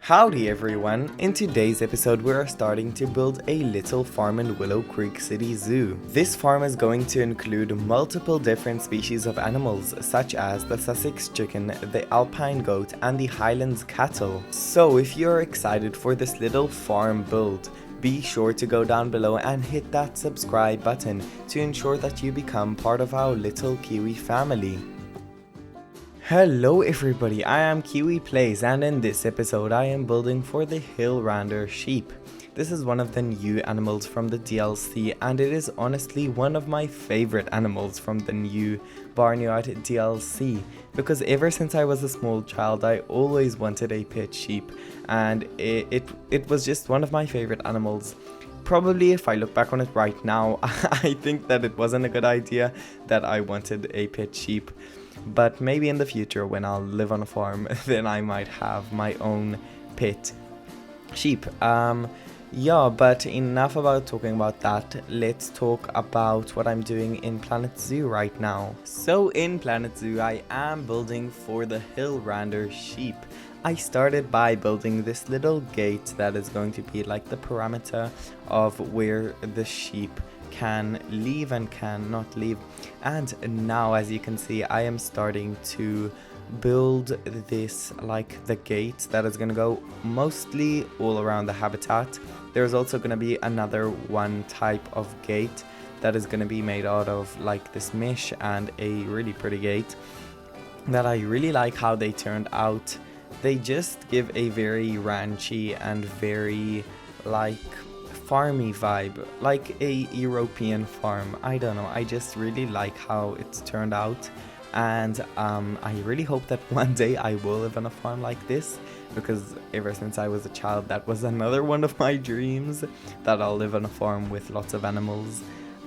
Howdy everyone! In today's episode we are starting to build a little farm in Willow Creek City Zoo. This farm is going to include multiple different species of animals such as the Sussex chicken, the alpine goat and the highland cattle. So if you're excited for this little farm build, be sure to go down below and hit that subscribe button to ensure that you become part of our little Kiwi family. Hello everybody, I am Kiwi Plays and in this episode I am building for the hill randor sheep. This is one of the new animals from the DLC and it is honestly one of my favorite animals from the new barnyard DLC, because ever since I was a small child I always wanted a pet sheep and it was just one of my favorite animals. Probably if I look back on it right now, I think that it wasn't a good idea that I wanted a pet sheep. But maybe in the future when I'll live on a farm, then I might have my own pet sheep. Yeah, but enough about talking about that. Let's talk about what I'm doing in Planet Zoo right now. So in Planet Zoo, I am building for the hill randor sheep. I started by building this little gate that is going to be like the parameter of where the sheep can leave and cannot leave, and now as you can see I am starting to build this like the gate that is going to go mostly all around the habitat. There's also going to be another one type of gate that is going to be made out of like this mesh and a really pretty gate that I really like how they turned out. They just give a very ranchy and very like farmy vibe, like a European farm. I don't know, I just really like how it's turned out, and I really hope that one day I will live on a farm like this, because ever since I was a child that was another one of my dreams, that I'll live on a farm with lots of animals.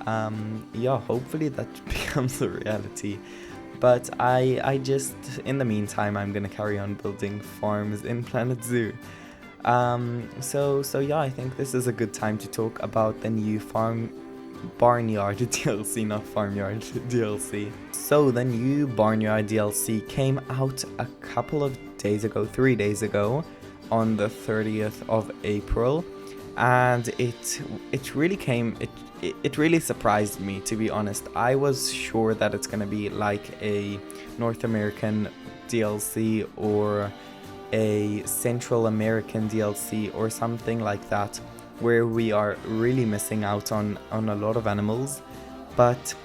Yeah, hopefully that becomes a reality. But I just, in the meantime, I'm gonna carry on building farms in Planet Zoo. So yeah, I think this is a good time to talk about the new barnyard DLC, not farmyard DLC. So the new barnyard DLC came out a couple of days ago, 3 days ago, on the 30th of April, and it really surprised me, to be honest. I was sure that it's gonna be like a North American DLC or a Central American DLC or something like that, where we are really missing out on a lot of animals. But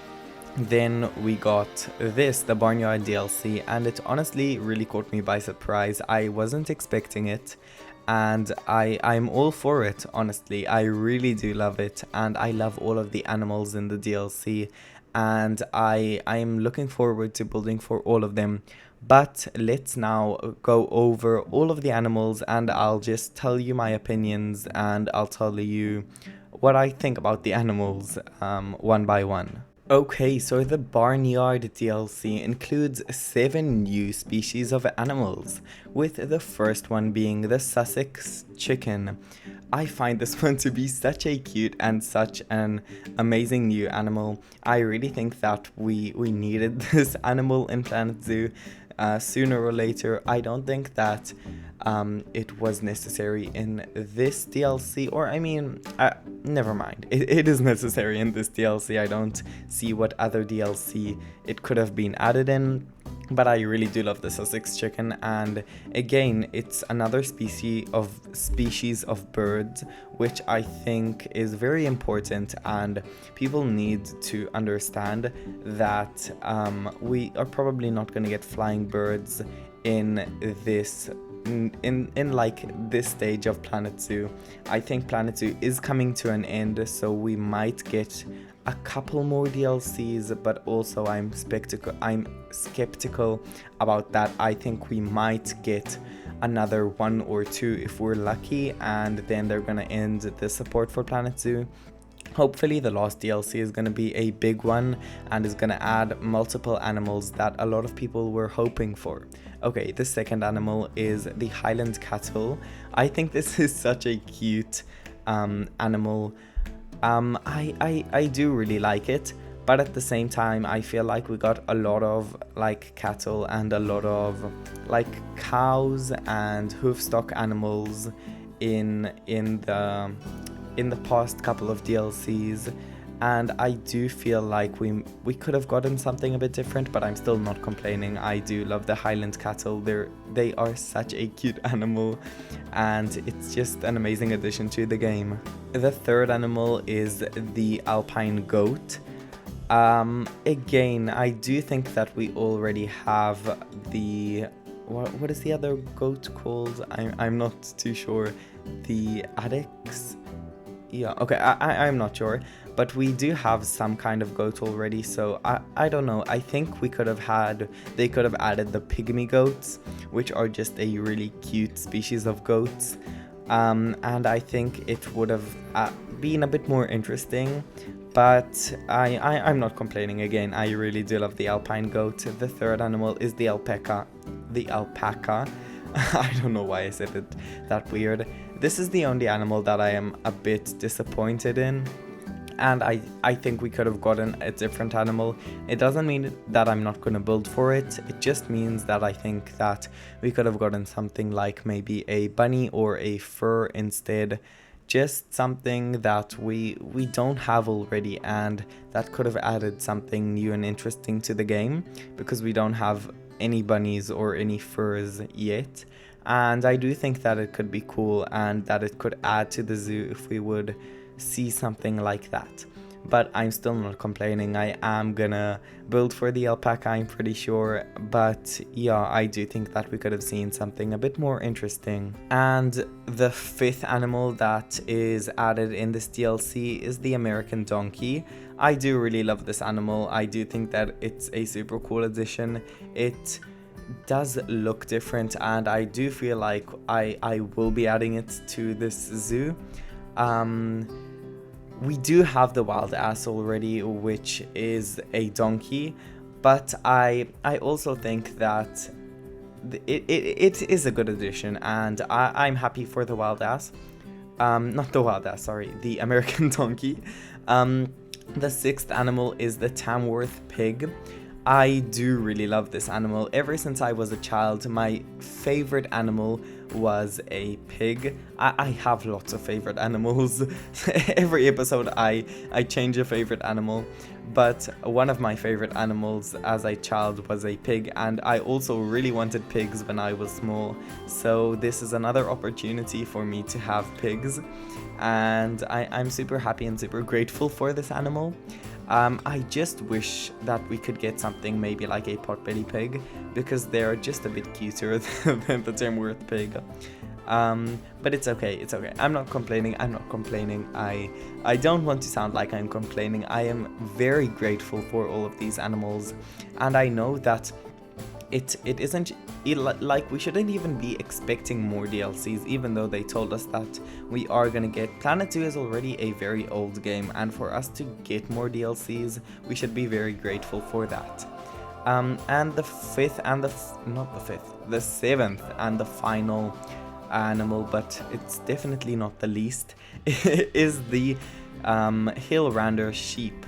then we got this, the barnyard DLC, and it honestly really caught me by surprise. I wasn't expecting it, and I'm all for it, honestly. I really do love it, and I love all of the animals in the DLC, and I'm looking forward to building for all of them. But let's now go over all of the animals and I'll just tell you my opinions and I'll tell you what I think about the animals one by one. Okay, so the barnyard DLC includes 7 new species of animals, with the first one being the Sussex chicken. I find this one to be such a cute and such an amazing new animal. I really think that we needed this animal in Planet Zoo sooner or later. I don't think that it was necessary in this DLC, or I mean, never mind. It is necessary in this DLC. I don't see what other DLC it could have been added in. But I really do love the Sussex chicken, and again, it's another species of birds, which I think is very important, and people need to understand that we are probably not going to get flying birds in this in like this stage of Planet Zoo. I think Planet Zoo is coming to an end, so we might get a couple more DLCs, but also I'm skeptical about that. I think we might get another 1 or 2 if we're lucky, and then they're gonna end the support for Planet Zoo. Hopefully the last DLC is going to be a big one and is going to add multiple animals that a lot of people were hoping for. Okay, the second animal is the highland cattle. I think this is such a cute animal. I do really like it, but at the same time I feel like we got a lot of like cattle and a lot of like cows and hoofstock animals in the past couple of DLCs, and I do feel like we could have gotten something a bit different, but I'm still not complaining. I do love the highland cattle. They are such a cute animal, and it's just an amazing addition to the game. The third animal is the alpine goat. Again, I do think that we already have the what is the other goat called? I'm not too sure. The addex? Yeah, okay, I'm not sure, but we do have some kind of goat already, so I don't know. I think they could have added the pygmy goats, which are just a really cute species of goats, and I think it would have been a bit more interesting, but I'm not complaining. Again, I really do love the alpine goat. The third animal is the alpaca. I don't know why I said it that weird. This is the only animal that I am a bit disappointed in, and I think we could have gotten a different animal. It doesn't mean that I'm not going to build for it, it just means that I think that we could have gotten something like maybe a bunny or a fur instead. Just something that we don't have already, and that could have added something new and interesting to the game, because we don't have any bunnies or any furs yet. And I do think that it could be cool and that it could add to the zoo if we would see something like that. But I'm still not complaining. I am gonna build for the alpaca, I'm pretty sure. But yeah, I do think that we could have seen something a bit more interesting. And the fifth animal that is added in this DLC is the American donkey. I do really love this animal. I do think that it's a super cool addition. It does look different, and I do feel like I will be adding it to this zoo. We do have the wild ass already, which is a donkey, but I also think that it is a good addition, and I'm happy for the wild ass. Not the wild ass, sorry, the American donkey. The sixth animal is the Tamworth pig. I do really love this animal. Ever since I was a child, my favorite animal was a pig. I have lots of favorite animals. Every episode I change a favorite animal, but one of my favorite animals as a child was a pig, and I also really wanted pigs when I was small, so this is another opportunity for me to have pigs, and I'm super happy and super grateful for this animal. I just wish that we could get something maybe like a potbelly pig, because they're just a bit cuter than the Tamworth pig. But it's okay. I'm not complaining. I don't want to sound like I'm complaining. I am very grateful for all of these animals, and I know that it isn't like we shouldn't even be expecting more DLCs, even though they told us that we are gonna get. Planet Zoo is already a very old game, and for us to get more DLCs, we should be very grateful for that. And the seventh and the final animal, but it's definitely not the least, is the hill randor sheep.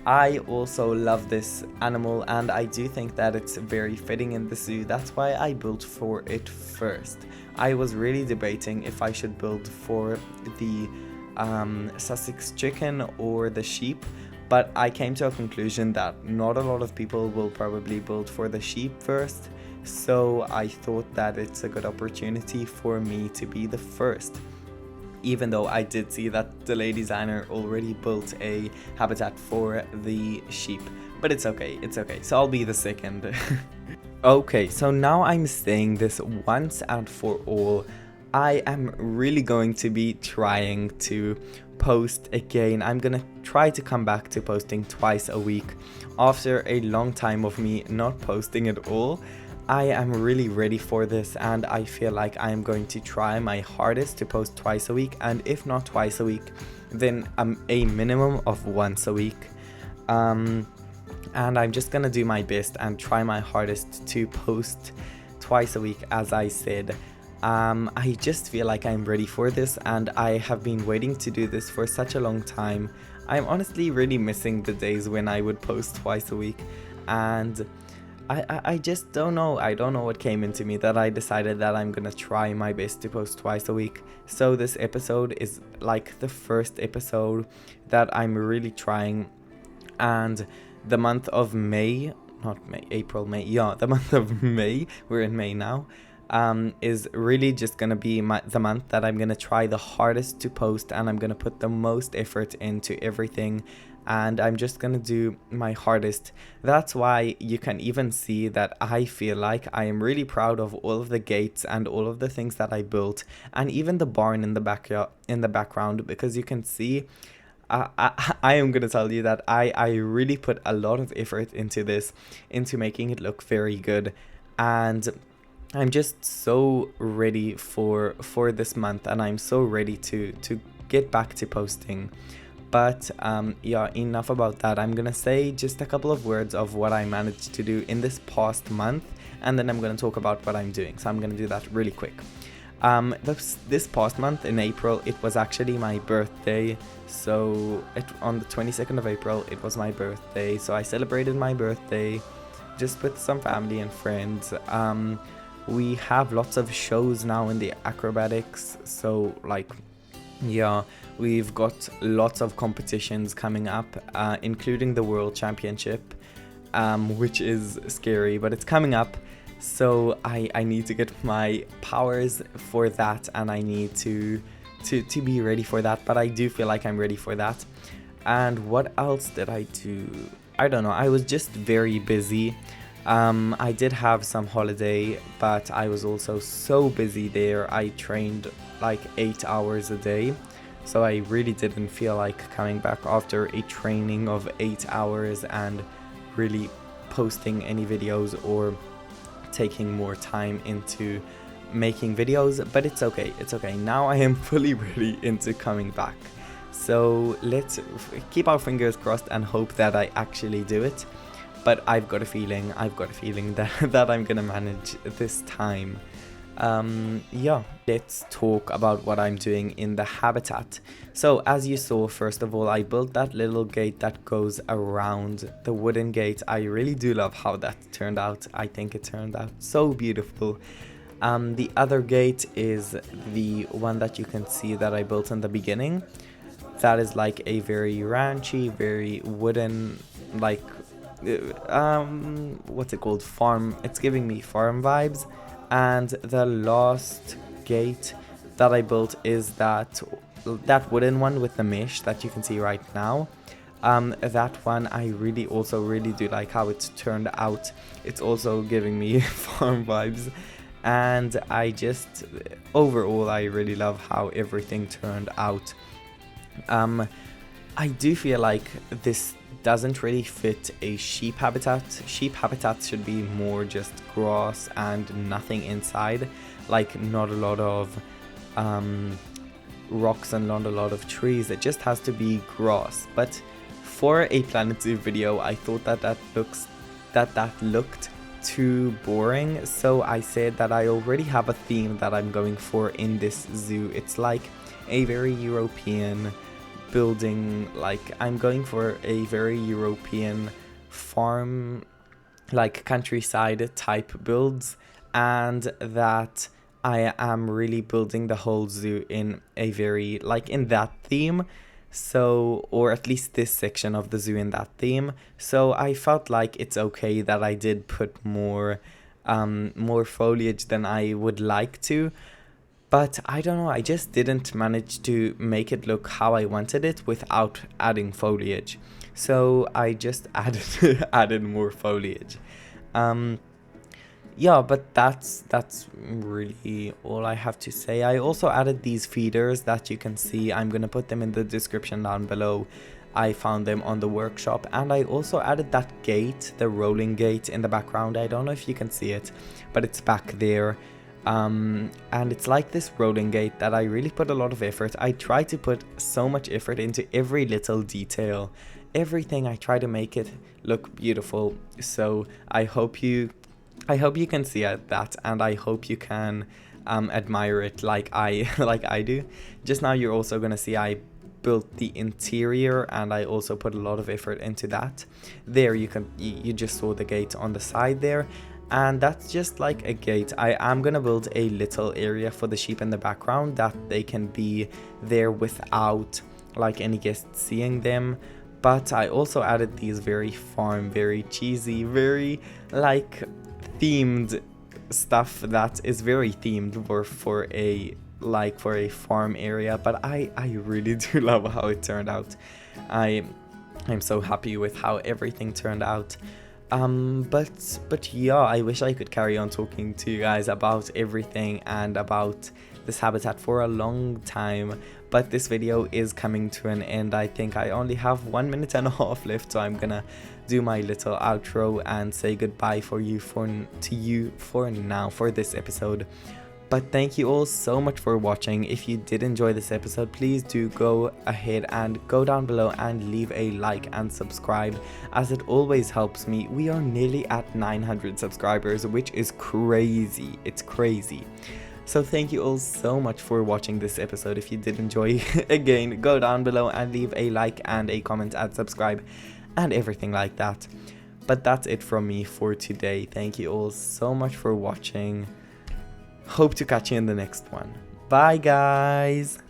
I also love this animal, and I do think that it's very fitting in the zoo. That's why I built for it first. I was really debating if I should build for the Sussex chicken or the sheep, but I came to a conclusion that not a lot of people will probably build for the sheep first, so I thought that it's a good opportunity for me to be the first. Even though I did see that the lady designer already built a habitat for the sheep. But it's okay, so I'll be the second. Okay, so now I'm saying this once and for all. I am really going to be trying to post again. I'm gonna try to come back to posting twice a week after a long time of me not posting at all. I am really ready for this, and I feel like I'm going to try my hardest to post twice a week, and if not twice a week, then a minimum of once a week. And I'm just gonna do my best and try my hardest to post twice a week, as I said. I just feel like I'm ready for this, and I have been waiting to do this for such a long time. I'm honestly really missing the days when I would post twice a week, and I just don't know. I don't know what came into me that I decided that I'm gonna try my best to post twice a week. So this episode is like the first episode that I'm really trying, and the month of May, not May, April, May, yeah, the month of May, we're in May now, is really just gonna be the month that I'm gonna try the hardest to post, and I'm gonna put the most effort into everything, and I'm just gonna do my hardest. That's why you can even see that I feel like I am really proud of all of the gates and all of the things that I built, and even the barn in the backyard, in the background, because you can see I am gonna tell you that I really put a lot of effort into this, into making it look very good, and I'm just so ready for this month, and I'm so ready to get back to posting. But yeah, enough about that. I'm gonna say just a couple of words of what I managed to do in this past month, and then I'm gonna talk about what I'm doing. So I'm gonna do that really quick. This past month in April, it was actually my birthday. So on the 22nd of April, it was my birthday. So I celebrated my birthday just with some family and friends. We have lots of shows now in the acrobatics. So like, yeah, we've got lots of competitions coming up, including the World Championship, which is scary, but it's coming up. So I need to get my powers for that, and I need to be ready for that. But I do feel like I'm ready for that. And what else did I do? I don't know. I was just very busy. I did have some holiday, but I was also so busy there. I trained like 8 hours a day, so I really didn't feel like coming back after a training of 8 hours and really posting any videos or taking more time into making videos. But it's okay, it's okay. Now I am fully ready into coming back. So let's keep our fingers crossed and hope that I actually do it. But I've got a feeling that I'm gonna manage this time. Yeah, let's talk about what I'm doing in the habitat. So as you saw, first of all, I built that little gate that goes around, the wooden gate. I really do love how that turned out. I think it turned out so beautiful. The other gate is the one that you can see that I built in the beginning. That is like a very ranchy, very wooden, like what's it called, farm. It's giving me farm vibes. And the last gate that I built is that wooden one with the mesh that you can see right now. That one I also really do like how it's turned out. It's also giving me farm vibes, and overall I really love how everything turned out. I do feel like this doesn't really fit a sheep habitat. Sheep habitat should be more just grass and nothing inside, like not a lot of rocks and not a lot of trees. It just has to be grass. But for a Planet Zoo video, I thought that looked too boring, so I said that I already have a theme that I'm going for in this zoo. It's like a very European building, like I'm going for a very European farm, like countryside type builds, and that I am really building the whole zoo in a very, like in that theme. So, or at least this section of the zoo in that theme. So I felt like it's okay that I did put more foliage than I would like to. But I don't know, I just didn't manage to make it look how I wanted it without adding foliage. So I just added more foliage. Yeah, but that's really all I have to say. I also added these feeders that you can see. I'm gonna put them in the description down below. I found them on the workshop, and I also added that gate, the rolling gate in the background. I don't know if you can see it, but it's back there. And it's like this rolling gate that I really put a lot of effort. I try to put so much effort into every little detail, everything. I try to make it look beautiful. So I hope you can see that, and I hope you can admire it like I do. Just now you're also gonna see I built the interior, and I also put a lot of effort into that. There you just saw the gate on the side there, and that's just like a gate. I am gonna build a little area for the sheep in the background that they can be there without like any guests seeing them. But I also added these very farm, very cheesy, very like themed stuff that is very themed for a farm area. But I really do love how it turned out. I'm so happy with how everything turned out. But yeah, I wish I could carry on talking to you guys about everything and about this habitat for a long time, but this video is coming to an end. I think I only have 1.5 minutes left, so I'm gonna do my little outro and say goodbye to you for now for this episode. But thank you all so much for watching. If you did enjoy this episode, please do go ahead and go down below and leave a like and subscribe, as it always helps me. We are nearly at 900 subscribers, which is crazy. It's crazy. So thank you all so much for watching this episode. If you did enjoy, again, go down below and leave a like and a comment and subscribe and everything like that. But that's it from me for today. Thank you all so much for watching. Hope to catch you in the next one. Bye guys!